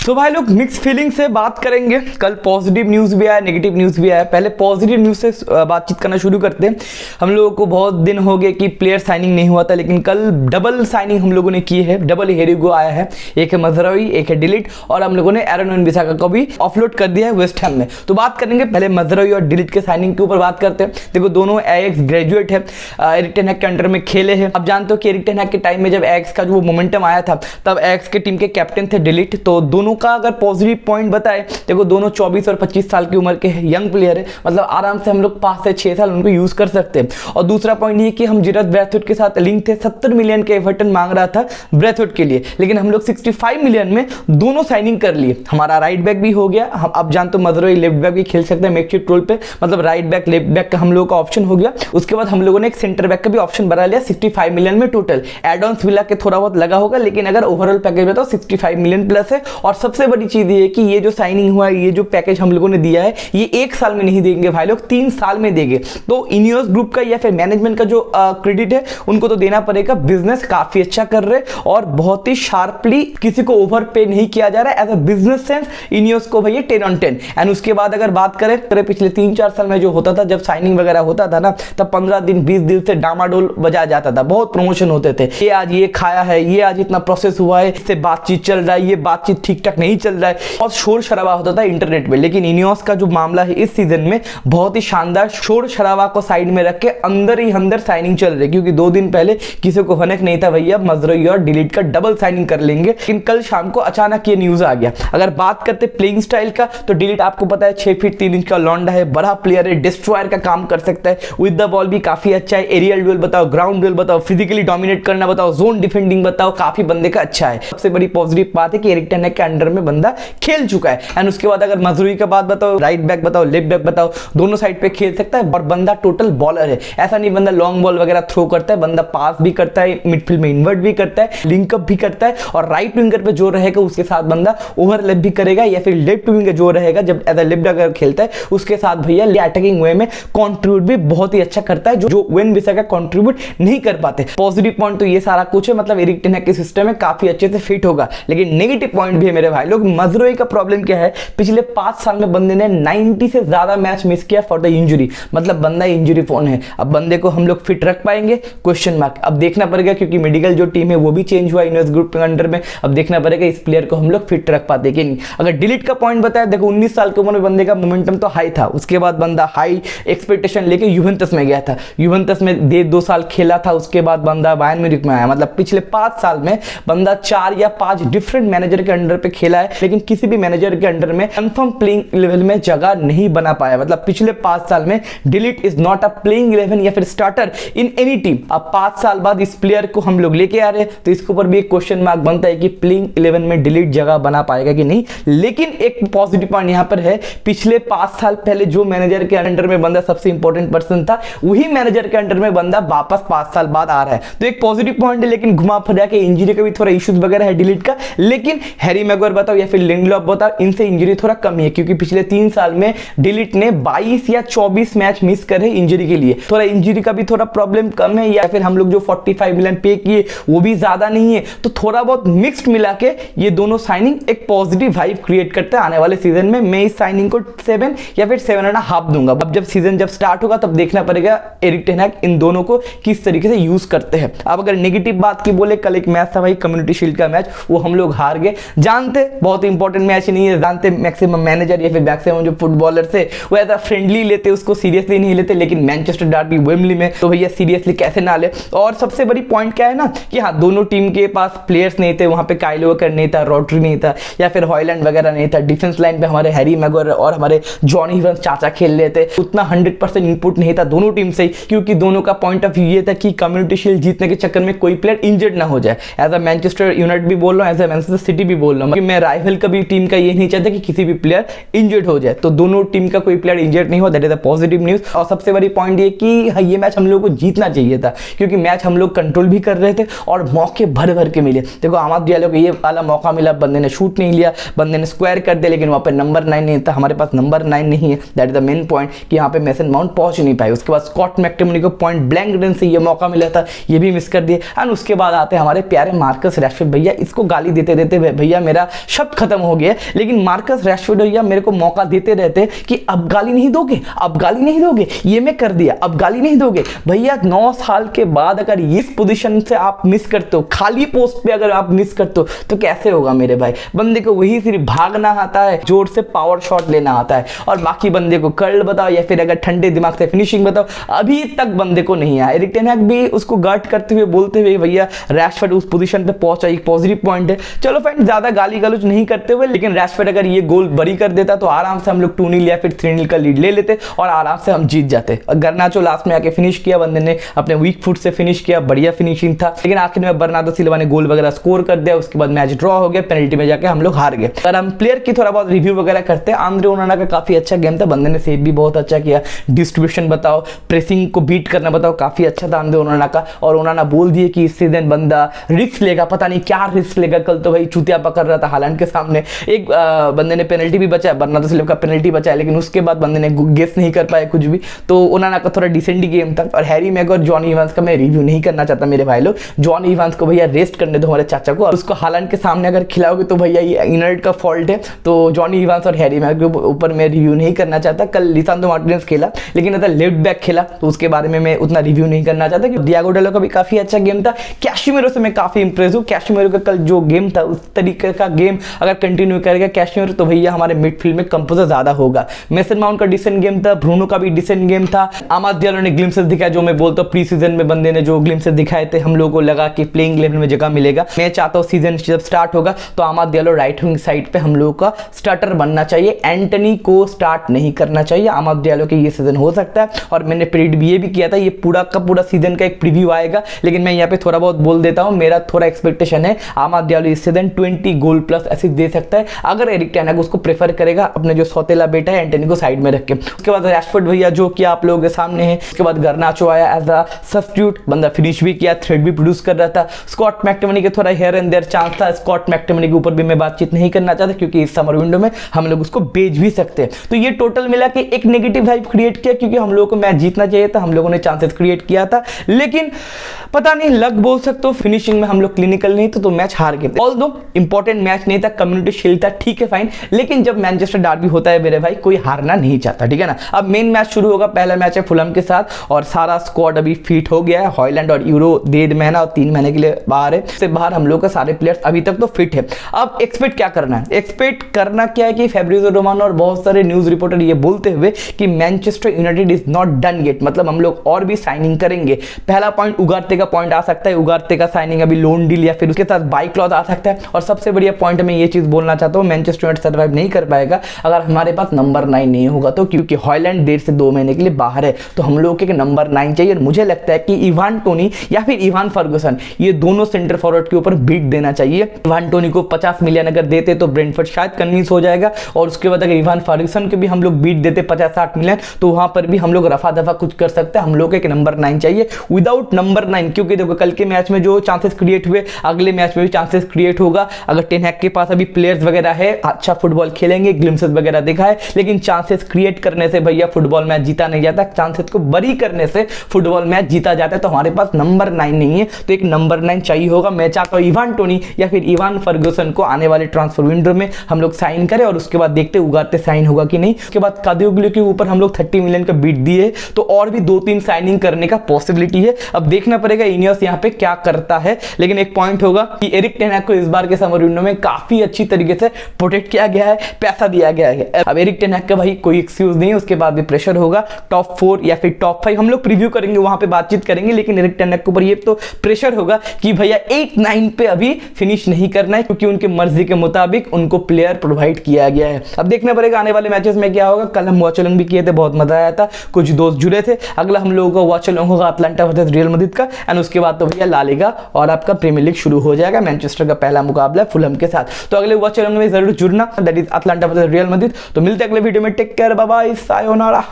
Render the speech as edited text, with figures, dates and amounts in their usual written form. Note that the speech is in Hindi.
तो भाई लोग मिक्स फीलिंग से बात करेंगे। कल पॉजिटिव न्यूज़ भी आया, नेगेटिव न्यूज़ भी आया। पहले पॉजिटिव न्यूज़ से बातचीत करना शुरू करते हैं। हम लोगों को बहुत दिन हो गए कि प्लेयर साइनिंग नहीं हुआ था, लेकिन कल डबल साइनिंग हम लोगों ने की है। डबल हेरिगो आया है, एक है मजरावी, एक है डिलीट, और हम लोगों ने एरन वन-बिसाका को भी ऑफलोड कर दिया है वेस्ट हैम में। तो बात करेंगे पहले मजरावी और डिलीट के साइनिंग के ऊपर बात करते हैं। देखो दोनों एएक्स ग्रेजुएट है, एरिक टेन हैग के अंडर में खेले हैं। अब जानते हो कि एरिक टेन हैग के टाइम में जब एएक्स का जो मोमेंटम आया था, तब एएक्स के टीम के कैप्टन थे डिलीट। तो दोनों का अगर पॉजिटिव पॉइंट बताए, देखो दोनों 24 और 25 साल की उम्र के यंग प्लेयर है, मतलब आराम से हम लोग 5 से 6 साल उनको यूज कर सकते हैं। और दूसरा पॉइंट ये कि हम जिरत ब्रैथवेट के साथ लिंक थे, 70 मिलियन के एवर्टन मांग रहा था ब्रैथवेट के लिए, लेकिन हम लोग 65 मिलियन में दोनों साइनिंग कर लिए। हमारा राइट बैक भी हो गया, हम अब जानते हो मजरोई लेफ्ट बैक भी खेल सकते हैं मेकशिफ्ट रोल पे, मतलब राइट बैक लेफ्ट बैक का हम लोगों का ऑप्शन हो गया। उसके बाद हम लोगों ने एक सेंटर बैक का भी ऑप्शन बना लिया 65 मिलियन में टोटल। एडॉन्स विला के थोड़ा बहुत लगा होगा, लेकिन अगर ओवरऑल पैकेज बताओ 65 मिलियन प्लस है। और सबसे बड़ी चीज ये है कि ये जो साइनिंग हुआ है, ये जो पैकेज हम लोगों ने दिया है, ये 1 साल में नहीं देंगे भाई लोग, 3 साल में देंगे। तो इनियोस ग्रुप का या फिर मैनेजमेंट का जो क्रेडिट है उनको तो देना पड़ेगा। बिजनेस काफी अच्छा कर रहे और बहुत ही शार्पली किसी को ओवर पे नहीं किया जा रहा है। As a business sense Ineos को भैया 10 on 10। एंड उसके बाद अगर बात करें पिछले 3-4 साल में जो होता था, जब साइनिंग वगैरह होता था ना, तब 15 दिन 20 दिन से डामाडोल बजाया जाता था, बहुत प्रमोशन होते थे। ये आज ये खाया है, ये आज इतना प्रोसेस हुआ है, इससे बातचीत चल रहा है, ये बातचीत ठीक ठाक नहीं चल रहा है, और शोर शराबा होता था इंटरनेट पे। लेकिन इनियोस का जो मामला है इस सीजन में बहुत ही शानदार, शोर शराबा को साइड में रख के अंदर ही अंदर साइनिंग चल रही है। क्योंकि 2 दिन पहले किसी को भनक नहीं था भैया मजरोई और डिलीट का डबल साइनिंग कर लेंगे, लेकिन कल शाम को अचानक ये न्यूज आ गया। अगर बात करते प्लेइंग स्टाइल का, तो डिलीट आपको पता है 6 फीट 3 इंच का लौंडा है, बड़ा प्लेयर है, डिस्ट्रॉयर का काम कर सकता है, विद द बॉल भी काफी अच्छा है, एरियल ड्यूल बताओ, ग्राउंड ड्यूल बताओ, फिजिकली डोमिनेट करना बताओ, जोन डिफेंडिंग बताओ, काफी बंदे का अच्छा है। सबसे बड़ी पॉजिटिव बात है कि एरिक टेन हैग के अंडर में बंदा खेल चुका है। एंड उसके बाद अगर मजरूई का बात बताओ, राइट बैक बताओ, लेफ्ट बैक बताओ, दोनों साइड पे खेल सकता है। और बंदा टोटल बॉलर है, ऐसा नहीं बंदा लॉन्ग बॉल वगैरह थ्रो करता है, बंदा पास भी करता है, मिडफील्ड में इन्वर्ट भी करता है, लिंकअप भी करता है, और राइट विंगर पे जो रहेगा उसके साथ बंदा ओवरलैप भी करेगा, या फिर लेफ्ट विंगर जो रहेगा जब एज अ लेफ्ट बैक खेलता है उसके साथ भैया अटैकिंग वे में कंट्रीब्यूट भी बहुत ही अच्छा करता है, जो वन-बिसाका कंट्रीब्यूट नहीं कर पाते। पॉजिटिव पॉइंट तो ये सारा कुछ है, मतलब एरिक टेन हैग के सिस्टम में काफी अच्छे से फिट होगा। लेकिन नेगेटिव पॉइंट भी है मेरे भाई लोग। मजरोई का प्रॉब्लम क्या है, पिछले 5 साल में बंदे ने 90 से ज्यादा मैच मिस किया फॉर द इंजरी, मतलब बंदा इंजरी फोन है। अब बंदे को हम लोग फिट रख पाएंगे, क्वेश्चन मार्क। अब देखना पड़ेगा, क्योंकि मेडिकल जो टीम है वो भी चेंज हुआ इनियोस ग्रुप के अंडर में। अब देखना पड़ेगा इस प्लेयर को हम लोग फिट रख पाते कि नहीं। अगर डिलीट का पॉइंट बताया, देखो 19 साल की उम्र में बंदे का मोमेंटम तो हाई था, उसके बाद बंदा हाई एक्सपेक्टेशन लेके यूवेंटस में गया था, यूवेंटस में 1.5-2 साल खेला था, उसके बाद बंदा बायर्न म्यूनिख में आया। मतलब पिछले 5 साल में बंदा 4 या 5 डिफरेंट मैनेजर के अंडर पे खेला है, लेकिन किसी भी मैनेजर के अंडर में कंफर्म प्लेइंग 11 में जगह नहीं बना पाया। मतलब पिछले 5 साल में delete is not a playing 11 या फिर स्टार्टर इन एनी टीम। अब 5 साल बाद इस प्लेयर को हम लोग लेके आ रहे हैं, तो इसके ऊपर भी एक क्वेश्चन मार्क बनता है कि प्लेइंग 11 में डिलीट जगह बना पाएगा कि नहीं। लेकिन एक पॉजिटिव पॉइंट यहां पर है, पिछले 5 साल पहले जो मैनेजर के अंडर में बंदा सबसे इंपॉर्टेंट पर्सन था, वही मैनेजर के अंडर में बंदा वापस 5 साल बाद आ रहा है। तो एक पॉजिटिव पॉइंट है। लेकिन घुमा फिरा के इंजरी का भी थोड़ा इश्यूज वगैरह है डिलीट का। लेकिन हैरी मैगवायर बताओ या फिर लिंडलॉफ बताओ, इनसे इंजरी थोड़ा कम है, क्योंकि पिछले 3 साल में डिलीट ने 22 या 24 मैच मिस करे इंजरी के लिए। थोड़ा इंजरी का भी थोड़ा प्रॉब्लम कम है, या फिर हम लोग जो 45 मिलियन पे किए वो भी ज्यादा नहीं है। तो थोड़ा बहुत मिक्स्ड मिला के ये दोनों साइनिंग एक पॉजिटिव वाइब क्रिएट करते हैं आने वाले सीजन में। मैं इस साइनिंग को 7 या फिर 7.5 दूंगा। अब जब सीजन जब स्टार्ट होगा तब देखना पड़ेगा एरिक टेन हैग इन दोनों को किस तरीके से यूज करते हैं। अब अगर नेगेटिव बात की बोले, कल एक मैच था भाई कम्युनिटी शील्ड का मैच, वो हम लोग हार गए। जानते बहुत इंपॉर्टेंट मैच नहीं है, जानते मैक्सिमम मैनेजर या फिर मैक्सिमम जो फुटबॉलर से वो ऐसा फ्रेंडली लेते, उसको सीरियसली नहीं लेते, लेकिन मैनचेस्टर डर्बी वेम्बली में तो भैया सीरियसली कैसे ना ले। और सबसे बड़ी पॉइंट क्या है ना, कि हाँ दोनों टीम के पास प्लेयर्स नहीं थे, वहां पे काइल वॉकर नहीं था, रॉड्री नहीं था, या फिर हॉयलैंड वगैरह नहीं था। डिफेंस लाइन पे हमारे हैरी मैगवायर और हमारे जॉनी इवंस चाचा खेल रहे थे, उतना 100% इनपुट नहीं था दोनों टीम से, क्योंकि दोनों का पॉइंट ऑफ व्यू ये था कि कम्युनिटी शील्ड जीतने के चक्कर में कोई प्लेयर इंजर्ड ना हो जाए। एज अ मैनचेस्टर यूनाइटेड भी बोल रहा हूँ, एज अ मैनचेस्टर सिटी भी बोल रहा हूँ, मैं राइवल का भी टीम का ये नहीं चाहता कि किसी भी प्लेयर इंजर्ड हो जाए। तो दोनों टीम का कोई प्लेयर इंजर्ड नहीं हो, that is a positive news. और सबसे बड़ी पॉइंट ये कि ये मैच हम लोग को जीतना चाहिए था, क्योंकि मैच हम लोग कंट्रोल भी कर रहे थे और मौके भर भर के मिले। देखो आमाद डियालो को ये वाला मौका मिला, बंदे ने शूट नहीं लिया, बंदे ने स्क्वायर कर दिया, लेकिन वहां पर नंबर 9 नहीं था, हमारे पास नंबर 9 नहीं है। That is the main point कि यहाँ पे मेसन माउंट पहुंच नहीं पाए। उसके बाद स्कॉट मैकटोमिनी को पॉइंट ब्लैंक रन से ये मौका मिला था, ये भी मिस कर दिए। एंड उसके बाद आते हमारे प्यारे मार्कस रैशफोर्ड, भैया इसको गाली देते देते भैया मेरा शब्द खत्म हो गया, लेकिन मार्कस रैशफोर्ड भैया मेरे को मौका देते रहते कि अब गाली नहीं दोगे, अब गाली नहीं दोगे, ये मैं कर दिया, अब गाली नहीं दोगे। भैया 9 साल के बाद अगर इस पोजीशन से आप मिस करते हो, खाली पोस्ट पे अगर आप मिस करते हो तो कैसे होगा मेरे भाई। बंदे को वही सिर्फ भागना आता है, जोर से पावर शॉट लेना आता है, और बाकी बंदे को कर्ल बताओ या फिर अगर ठंडे दिमाग से फिनिशिंग बताओ, अभी तक बंदे को नहीं आया। एरिक टेन हैग भी उसको गार्ड करते हुए बोलते हुए भैया रैशफोर्ड उस पोजीशन पे पहुंचा, एक पॉजिटिव पॉइंट है। चलो फ्रेंड, ज्यादा गाली गलौज नहीं करते हुए, लेकिन रैशफोर्ड अगर ये गोल बरी कर देता तो आराम से हम लोग 2-0 या फिर 3-0 का लीड ले लेते और आराम से हम जीत जाते। गर्नाचो लास्ट में आके फिनिश किया, बंदे ने अपने वीक फुट से फिनिश किया, बढ़िया फिनिशिंग था, लेकिन आखिर में बर्नार्डो सिल्वा ने गोल वगैरह स्कोर कर दिया। उसके बाद मैच ड्रॉ हो गया, पेनल्टी में जाके हम लोग हार गए। अगर हम प्लेयर की थोड़ा बहुत रिव्यू वगैरह करते हैं, आंद्रे ओनाना का काफी अच्छा गेम था, बंदे ने सेव भी बहुत अच्छा किया, डिस्ट्रीब्यूशन बताओ, प्रेसिंग को बीट करना बताओ, काफी अच्छा था आंद्रे ओनाना का। और ओनाना बोल दिए कि इस सीजन बंदा रिस्क लेगा, पता नहीं क्या रिस्क लेगा। कल तो भाई चूतिया पकड़ रहा था हालैंड के सामने, एक बंदे ने पेनल्टी भी बचाया, बर्नार्डो सिल्वा का पेनल्टी बचाया, लेकिन उसके बाद बंदे ने गेस नहीं कर पाया कुछ भी। तो ओनाना का थोड़ा डिसेंट गेम था। और हैरी मैग और जॉनी इवांस का मैं रिव्यू नहीं करना चाहता मेरे भाई लोग। जॉनी इवांस को भैया रेस्ट करने दो हमारे चाचा को, और उसको हालैंड के सामने अगर खिलाओगे तो भैया ये इनर्ट का फॉल्ट है। तो जॉनी इवांस और हैरी मैग के ऊपर मैं रिव्यू नहीं करना चाहता। कल लिसांड्रो मार्टिनेज खेला, लेकिन अगर लेफ्ट बैक खेला तो उसके बारे में मैं उतना रिव्यू नहीं करना चाहता। कि डियागो डालो का भी काफी अच्छा गेम था। कैशिमेरो से मैं काफी इंप्रेस हूँ। कैशिमेरो का कल जो गेम था उस तरीके का गेम अगर कंटिन्यू करेगा कैशिमेरो तो भैया हमारे मिडफील्ड में कंपोजर ज्यादा होगा। मेसन माउंट का डिसेंट गेम था, ब्रूनो का भी डिसेंट गेम था। आमाद डियालो ने ग्लिम्सेस दिखाया, जो मैं बोलता हूँ प्री सीजन में बंदे ने जो ग्लिम्सेस दिखाए थे हम लोगों को लगा कि प्लेइंग लेवल में जगह मिलेगा। मैं चाहता हूँ सीजन जब स्टार्ट होगा तो Amad Diallo right wing side पे हम लोगों का स्टार्टर बनना चाहिए, एंटनी को स्टार्ट नहीं करना चाहिए। आमाद डियालो के ये सीजन हो सकता है, और मैंने प्रेडिक्ट ये भी किया था ये पूरा का पूरा सीजन का एक प्रीव्यू आएगा, लेकिन मैं यहाँ पे थोड़ा बहुत बोल देता हूँ। मेरा थोड़ा एक्सपेक्टेशन है आमाद डियालो इस सीजन 20 गोल प्लस असिस्ट दे सकता है, अगर एरिक टेन हैग उसको प्रेफर करेगा अपने जो सौतेला बेटा है एंटनी को साइड में रख के। उसके बाद रैशफोर्ड भैया जो कि आप लोगों के सामने है। उसके बाद गर्नाचो आया एज अ सब्स्टिट्यूट, बंदा फिनिश भी किया, थ्रेड भी प्रोड्यूस कर रहा था। स्कॉट मैकटोमिनी के थोड़ा हियर एंड देयर चांस था। स्कॉट मैकटोमिनी के ऊपर भी मैं बातचीत नहीं करना चाहता, क्योंकि इस समर विंडो में हम लोग उसको बेच भी सकते हैं। तो ये टोटल मिला के एक नेगेटिव हाइप क्रिएट किया, क्योंकि हम लोगों को मैच जीतना चाहिए था, हम लोगों ने चांसेस क्रिएट किया था, लेकिन पता नहीं लक बोल सकते हो, फिनिशिंग में हम लोग क्लिनिकल नहीं थे तो मैच हार गए। ऑल्दो इंपॉर्टेंट मैच नहीं था, कम्युनिटी शील्ड था, ठीक है फाइन, लेकिन जब मैनचेस्टर डर्बी होता है मेरे भाई कोई हारना नहीं चाहता, ठीक है ना। अब मेन मैच शुरू होगा, पहला मैच है फुलहम के साथ, और सारा स्क्वाड अभी फिट हो गया है। हॉयलैंड और यूरो 1.5 महीना और 3 महीने के लिए बाहर है, उससे बाहर हम लोग का सारे प्लेयर्स अभी तक तो फिट है। अब एक्सपेक्ट क्या करना है, एक्सपेक्ट करना क्या है कि फैब्रिज़ो रोमानो और बहुत सारे न्यूज रिपोर्टर ये बोलते हुए कि Manchester United is not done yet, मतलब हम लोग और भी साइनिंग करेंगे। पहला पॉइंट उगारते का पॉइंट आ सकता है, उगारते का साइनिंग अभी लोन डील या फिर उसके साथ बाई क्लॉज आ सकता है। और सबसे बढ़िया पॉइंट मैं ये चीज बोलना चाहता हूँ, मैनचेस्टर यूनाइटेड सर्वाइव नहीं कर पाएगा अगर हमारे पास नंबर 9 नहीं होगा तो, क्योंकि हॉयलैंड 1.5 से 2 महीने के लिए बाहर है, तो हम लोग के नंबर 9 चाहिए। और मुझे लगता है कि इवान टोनी या फिर इवान फर्गुसन, ये दोनों सेंटर फॉरवर्ड के ऊपर बीट देना चाहिए। इवान टोनी को 50 मिलियन अगर देते तो ब्रेंटफोर्ड शायद कन्विंस हो जाएगा, और उसके बाद अगर इवान फर्गुसन के भी हम लोग बीट देते 50-60 मिलियन तो वहां पर भी हम लोग रफा दफा कुछ कर सकते हैं। हम लोग एक नंबर 9 चाहिए विदाउट नंबर 9, क्योंकि देखो कल के मैच में जो चांसेस क्रिएट हुए अगले मैच में भी चांसेस क्रिएट होगा। अगर टेन हैग के पास अभी प्लेयर्स वगैरह है, अच्छा फुटबॉल खेलेंगे, ग्लिम्सेस वगैरह दिखाए, लेकिन चांसेस क्रिएट करने से भैया फुटबॉल मैच जीता नहीं जाता, चांसेस को बरी करने से फुटबॉल मैच जीता जाता है। तो हमारे पास नंबर 9 नहीं है, तो एक नंबर 9 चाहिए होगा। मैं चाहता हूं इवान टोनी या फिर इवान फर्गुसन को आने वाले ट्रांसफर विंडो में हम लोग साइन करें, और उसके बाद देखते उगारते साइन होगा कि नहीं। उसके बाद कादियोग्लू के ऊपर हम लोग 30 मिलियन का बीट दिए, तो और भी 2-3 साइनिंग करने का पॉसिबिलिटी है। अब देखना पड़ेगा इनियस यहाँ पे क्या करता है, लेकिन एक पॉइंट होगा कि एरिक टेन हैग को इस बार के समर विंडो में काफी अच्छी तरीके से प्रोटेक्ट किया गया है, पैसा दिया गया है। अब एरिक टेन हैग का भाई कोई एक्सक्यूज नहीं है, उसके बाद भी प्रेशर होगा। टॉप 4 या फिर टॉप 5 हम लोग प्रीव्यू करेंगे, वहां पे बातचीत करेंगे, लेकिन एरिक टेन हैग के ऊपर ये तो प्रेशर होगा कि भैया 8-9 पे अभी फिनिश नहीं करना है, क्योंकि उनके मर्जी के मुताबिक उनको प्लेयर प्रोवाइड किया गया है। अब देखना पड़ेगा आने वाले मैचेस में क्या होगा। कल हम वॉच अलोंग भी किए थे, बहुत मजा आया था, कुछ दोस्त जुड़े थे। अगला हम लोगों का वॉच अलोंग होगा अटलांटा वर्सेस रियल मैड्रिड का, एंड उसके बाद तो भैया ला लीगा और आपका प्रीमियर लीग शुरू हो जाएगा। मैनचेस्टर का पहला मुकाबला है फुलहम के साथ, तो अगले वॉच अलोंग में जरूर जुड़ना, that is Atlanta versus Real Madrid. तो मिलते हैं अगले वीडियो में, take care, bye bye, sayonara.